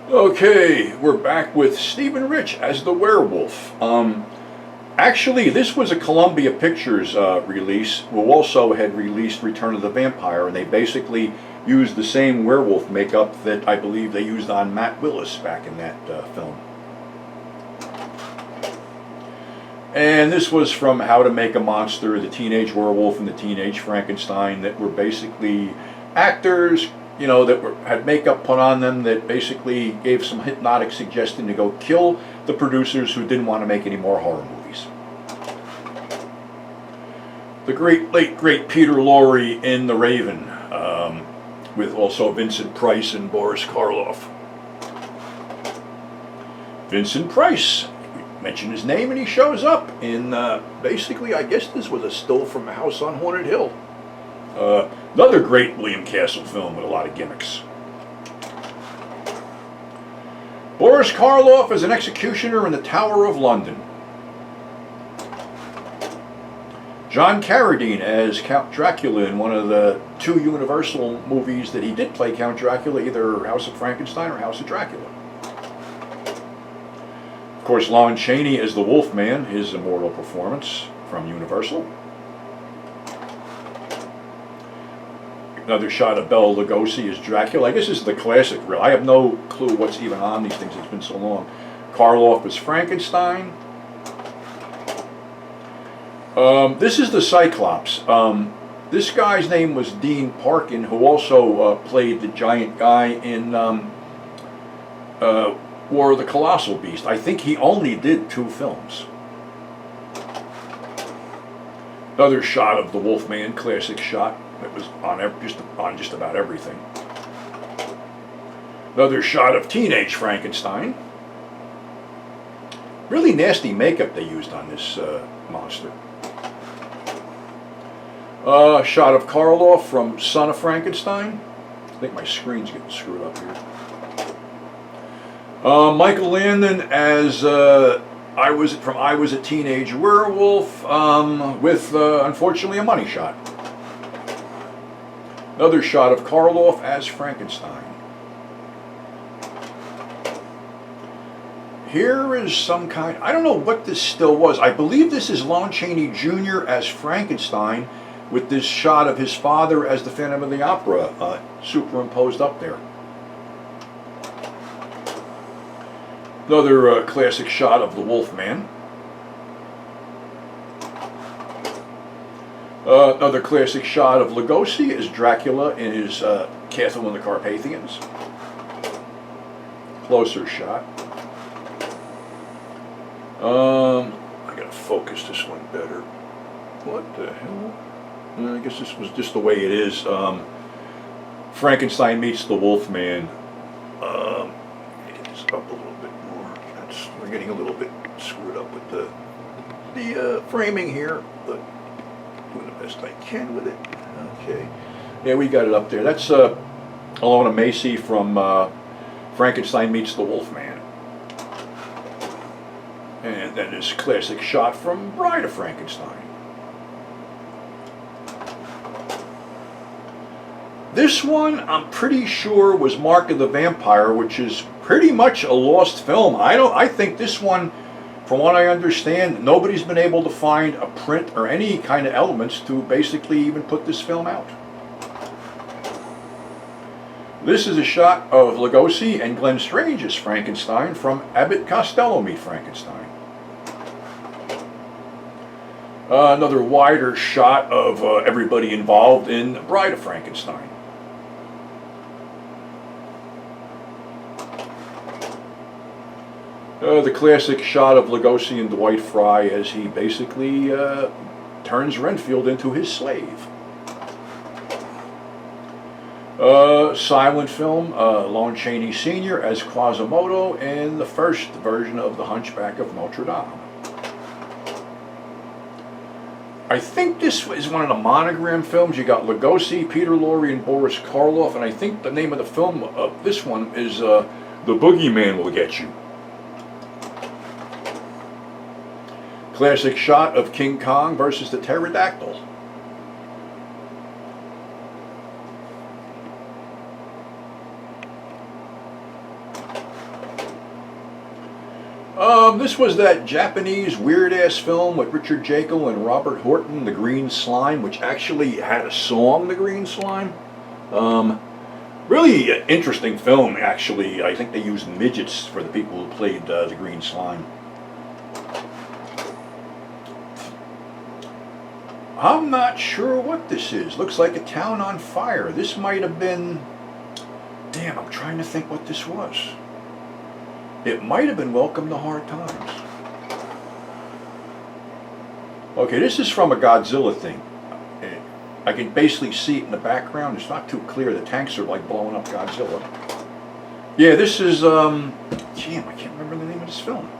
Okay, we're back with Stephen Rich as the werewolf. Actually, this was a Columbia Pictures release, who also had released Return of the Vampire, and they basically used the same werewolf makeup that I believe they used on Matt Willis back in that film. And this was from How to Make a Monster, the Teenage Werewolf and the Teenage Frankenstein, that were basically actors, you know, that had makeup put on them that basically gave some hypnotic suggestion to go kill the producers who didn't want to make any more horror movies. The late great Peter Laurie in The Raven, with also Vincent Price and Boris Karloff. Vincent Price, we mention his name and he shows up in basically, I guess this was a still from a House on Haunted Hill. Another great William Castle film with a lot of gimmicks. Boris Karloff as an executioner in the Tower of London. John Carradine as Count Dracula in one of the two Universal movies that he did play Count Dracula, either House of Frankenstein or House of Dracula. Of course, Lon Chaney as the Wolfman, his immortal performance from Universal. Another shot of Bela Lugosi as Dracula. I guess this is the classic, really. I have no clue what's even on these things. It's been so long. Karloff as Frankenstein. This is the Cyclops. This guy's name was Dean Parkin, who also played the giant guy in War of the Colossal Beast. I think he only did 2 films. Another shot of the Wolfman, classic shot. It was on just about everything. Another shot of teenage Frankenstein. Really nasty makeup they used on this monster. Shot of Karloff from Son of Frankenstein. I think my screen's getting screwed up here. Michael Landon as I was a Teenage Werewolf, with unfortunately a money shot. Another shot of Karloff as Frankenstein. Here is some kind, I don't know what this still was. I believe this is Lon Chaney Jr. as Frankenstein, with this shot of his father as the Phantom of the Opera superimposed up there. Another classic shot of the Wolfman. Another classic shot of Lugosi as Dracula in his Castle in the Carpathians. Closer shot. I gotta focus this one better. What the hell? I guess this was just the way it is. Frankenstein meets the Wolfman. Get this up a little bit more. We're getting a little bit screwed up with the framing here, but doing the best I can with it. Okay. Yeah, we got it up there. That's Alona Macy from Frankenstein Meets the Wolfman. And then this classic shot from Bride of Frankenstein. This one, I'm pretty sure, was Mark of the Vampire, which is pretty much a lost film. I think this one, from what I understand, nobody's been able to find a print or any kind of elements to basically even put this film out. This is a shot of Lugosi and Glenn Strange as Frankenstein from Abbott Costello Meet Frankenstein. Another wider shot of everybody involved in Bride of Frankenstein. The classic shot of Lugosi and Dwight Fry as he basically turns Renfield into his slave. Silent film, Lon Chaney Sr. as Quasimodo in the first version of the Hunchback of Notre Dame. I think this is one of the monogram films. You got Lugosi, Peter Lorre, and Boris Karloff, and I think the name of the film of this one is The Boogeyman Will Get You. Classic shot of King Kong versus the Pterodactyl. This was that Japanese weird-ass film with Richard Jekyll and Robert Horton, The Green Slime, which actually had a song, The Green Slime. Really interesting film, actually. I think they used midgets for the people who played The Green Slime. I'm not sure what this is. Looks like a town on fire. This might have been... Damn, I'm trying to think what this was. It might have been Welcome to Hard Times. Okay, this is from a Godzilla thing. I can basically see it in the background. It's not too clear. The tanks are like blowing up Godzilla. Yeah, this is, damn, I can't remember the name of this film.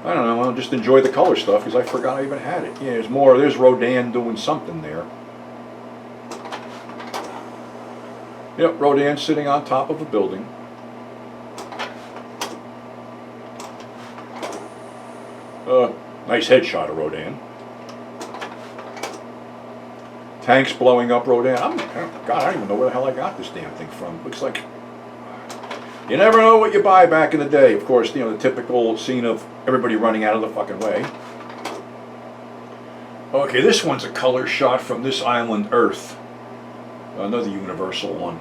I don't know, I'll just enjoy the color stuff because I forgot I even had it. Yeah, there's Rodan doing something there. Yep, Rodan sitting on top of a building. Nice headshot of Rodan. Tanks blowing up Rodan. God, I don't even know where the hell I got this damn thing from. Looks like... You never know what you buy back in the day. Of course, you know, the typical scene of everybody running out of the fucking way. Okay, this one's a color shot from this island, Earth. Another Universal one.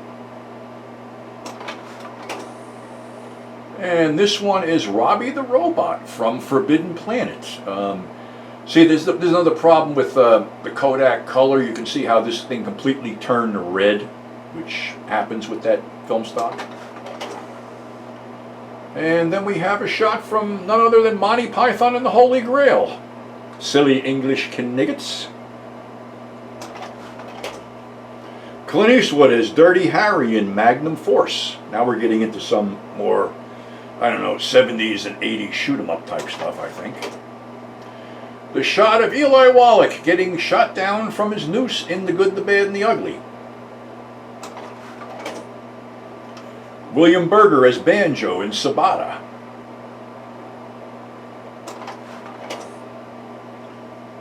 And this one is Robbie the Robot from Forbidden Planet. See, there's another problem with the Kodak color. You can see how this thing completely turned red, which happens with that film stock. And then we have a shot from none other than Monty Python and the Holy Grail. Silly English Kniggets. Clint Eastwood as Dirty Harry in Magnum Force. Now we're getting into some more, I don't know, 70s and 80s shoot-'em-up type stuff, I think. The shot of Eli Wallach getting shot down from his noose in The Good, the Bad, and the Ugly. William Berger as Banjo in Sabata.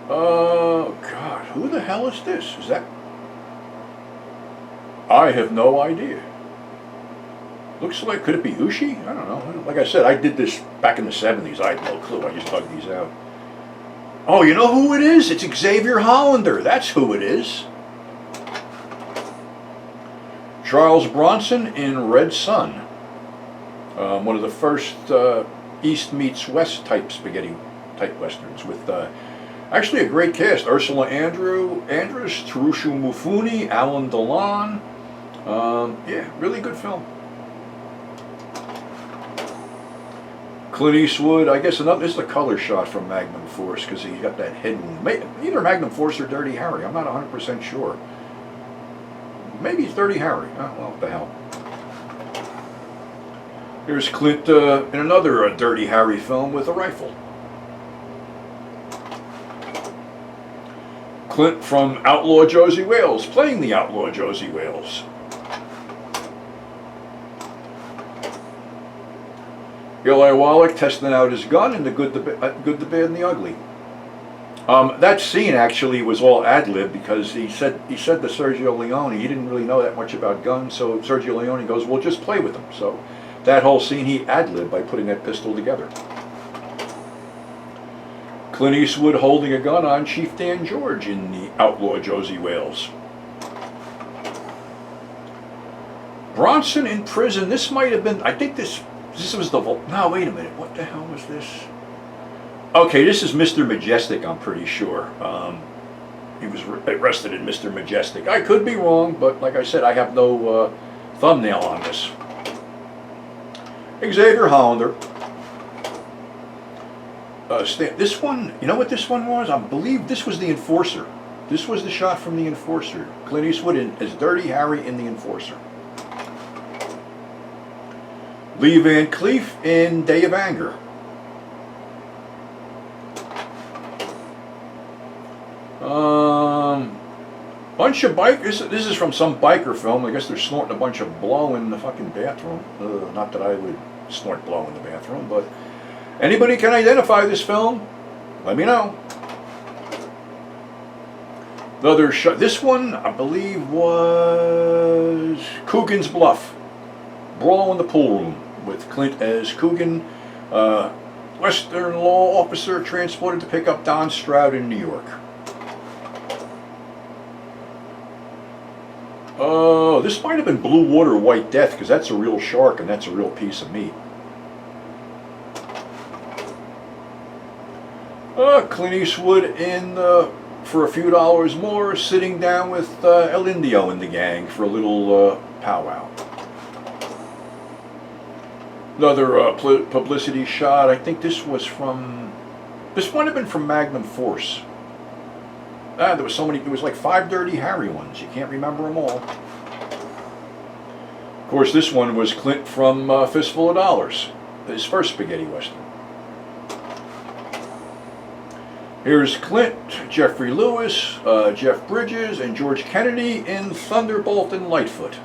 Oh, God, who the hell is this? Is that... I have no idea. Looks like, could it be Ushi? I don't know. Like I said, I did this back in the 70s. I had no clue. I just dug these out. Oh, you know who it is? It's Xavier Hollander. That's who it is. Charles Bronson in Red Sun. One of the first East meets West type spaghetti type westerns with actually a great cast. Ursula Andress, Tarushu Mufuni, Alan Delon. Yeah, really good film. Clint Eastwood, I guess this is a color shot from Magnum Force because he got that head wound. Either Magnum Force or Dirty Harry, I'm not 100% sure. Maybe it's Dirty Harry. Oh, well, what the hell. Here's Clint in another Dirty Harry film with a rifle. Clint from Outlaw Josie Wales, playing the Outlaw Josie Wales. Eli Wallach testing out his gun in The Good, the Bad, and the Ugly. That scene actually was all ad-lib because he said to Sergio Leone, he didn't really know that much about guns, so Sergio Leone goes, well, just play with them. So that whole scene he ad-libbed by putting that pistol together. Clint Eastwood holding a gun on Chief Dan George in the Outlaw Josie Wales. Bronson in prison. This might have been, I think this was the, no, wait a minute, what the hell was this? Okay, this is Mr. Majestic, I'm pretty sure. He was arrested in Mr. Majestic. I could be wrong, but like I said, I have no thumbnail on this. Xavier Hollander. This one, you know what this one was? I believe this was The Enforcer. This was the shot from The Enforcer. Clint Eastwood as Dirty Harry in The Enforcer. Lee Van Cleef in Day of Anger. Bunch of bikers. This is from some biker film. I guess they're snorting a bunch of blow in the fucking bathroom. Not that I would snort blow in the bathroom, but anybody can identify this film? Let me know. The other shot. This one, I believe, was Coogan's Bluff. Brawl in the Pool Room with Clint as Coogan, Western law officer transported to pick up Don Stroud in New York. This might have been Blue Water White Death, because that's a real shark and that's a real piece of meat. Clint Eastwood in for a few dollars more, sitting down with El Indio and the gang for a little powwow. Another publicity shot. I think this was from. This might have been from Magnum Force. There was so many. There was like 5 Dirty Harry ones. You can't remember them all. Of course, this one was Clint from Fistful of Dollars, his first spaghetti western. Here's Clint, Jeffrey Lewis, Jeff Bridges, and George Kennedy in Thunderbolt and Lightfoot.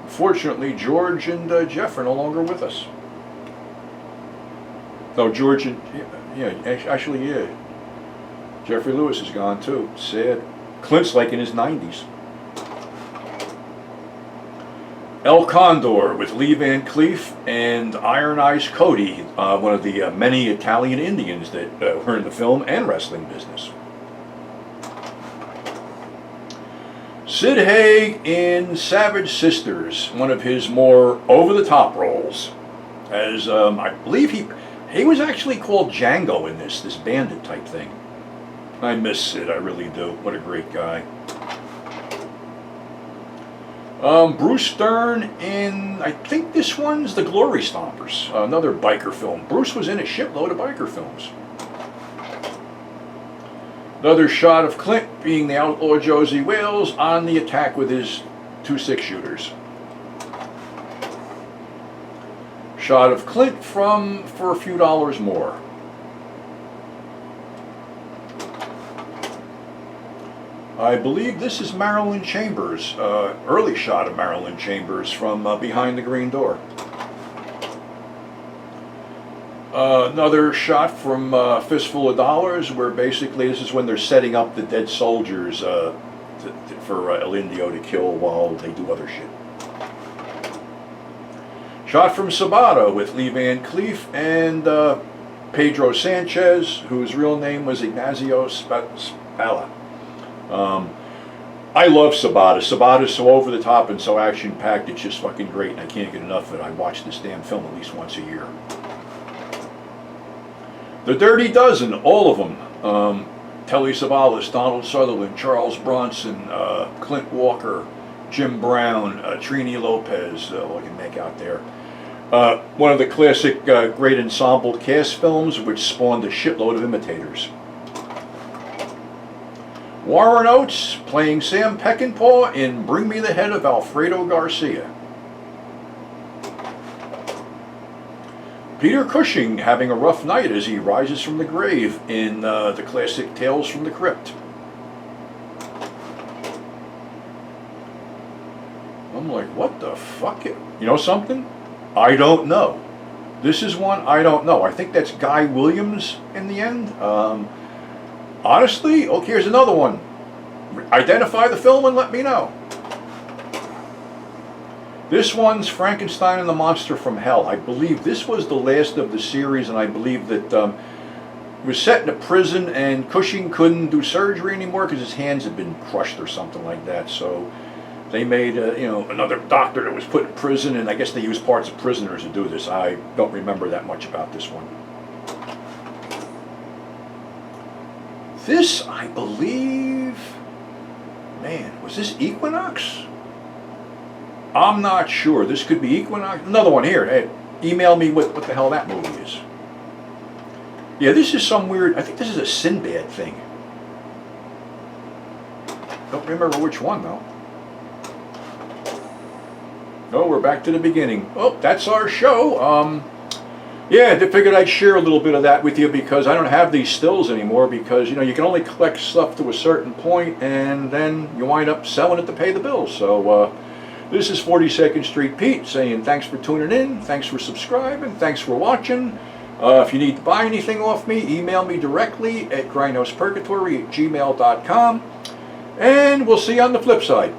Unfortunately, George and Jeff are no longer with us. No, George and actually, Jeffrey Lewis is gone too. Sad. Clint's like in his 90s. El Condor with Lee Van Cleef and Iron Eyes Cody, one of the many Italian Indians that were in the film and wrestling business. Sid Haig in Savage Sisters, one of his more over-the-top roles, as I believe he was actually called Django in this bandit type thing. I miss Sid, I really do. What a great guy. Bruce Stern in, I think this one's The Glory Stompers, another biker film. Bruce was in a shitload of biker films. Another shot of Clint being the outlaw Josie Wales on the attack with his 2 6-shooters. Shot of Clint for a few dollars more. I believe this is Marilyn Chambers, early shot of Marilyn Chambers from behind the green door. Another shot from Fistful of Dollars, where basically this is when they're setting up the dead soldiers for El Indio to kill while they do other shit. Shot from Sabata with Lee Van Cleef and Pedro Sanchez, whose real name was Ignacio Spalla. I love Sabata. Sabata's so over the top and so action packed, it's just fucking great, and I can't get enough of it. I watch this damn film at least once a year. The Dirty Dozen, all of them. Telly Savalas, Donald Sutherland, Charles Bronson, Clint Walker, Jim Brown, Trini Lopez, I can make out there. One of the classic great ensemble cast films, which spawned a shitload of imitators. Warren Oates playing Sam Peckinpah in Bring Me the Head of Alfredo Garcia. Peter Cushing having a rough night as he rises from the grave in the classic Tales from the Crypt. I'm like, what the fuck? You know something? I don't know. This is one I don't know. I think that's Guy Williams in the end. Honestly, okay, here's another one. Identify the film and let me know. This one's Frankenstein and the Monster from Hell. I believe this was the last of the series, and I believe that it was set in a prison, and Cushing couldn't do surgery anymore because his hands had been crushed or something like that. So they made another doctor that was put in prison, and I guess they used parts of prisoners to do this. I don't remember that much about this one. This, I believe, man, was this Equinox? I'm not sure. This could be Equinox. Another one here. Hey, email me what the hell that movie is. Yeah, this is some weird, I think this is a Sinbad thing. Don't remember which one, though. Oh, we're back to the beginning. Oh, that's our show. Yeah, I figured I'd share a little bit of that with you because I don't have these stills anymore because, you can only collect stuff to a certain point and then you wind up selling it to pay the bills. So, this is 42nd Street Pete saying thanks for tuning in, thanks for subscribing, thanks for watching. If you need to buy anything off me, email me directly at grindhousepurgatory@gmail.com. And we'll see you on the flip side.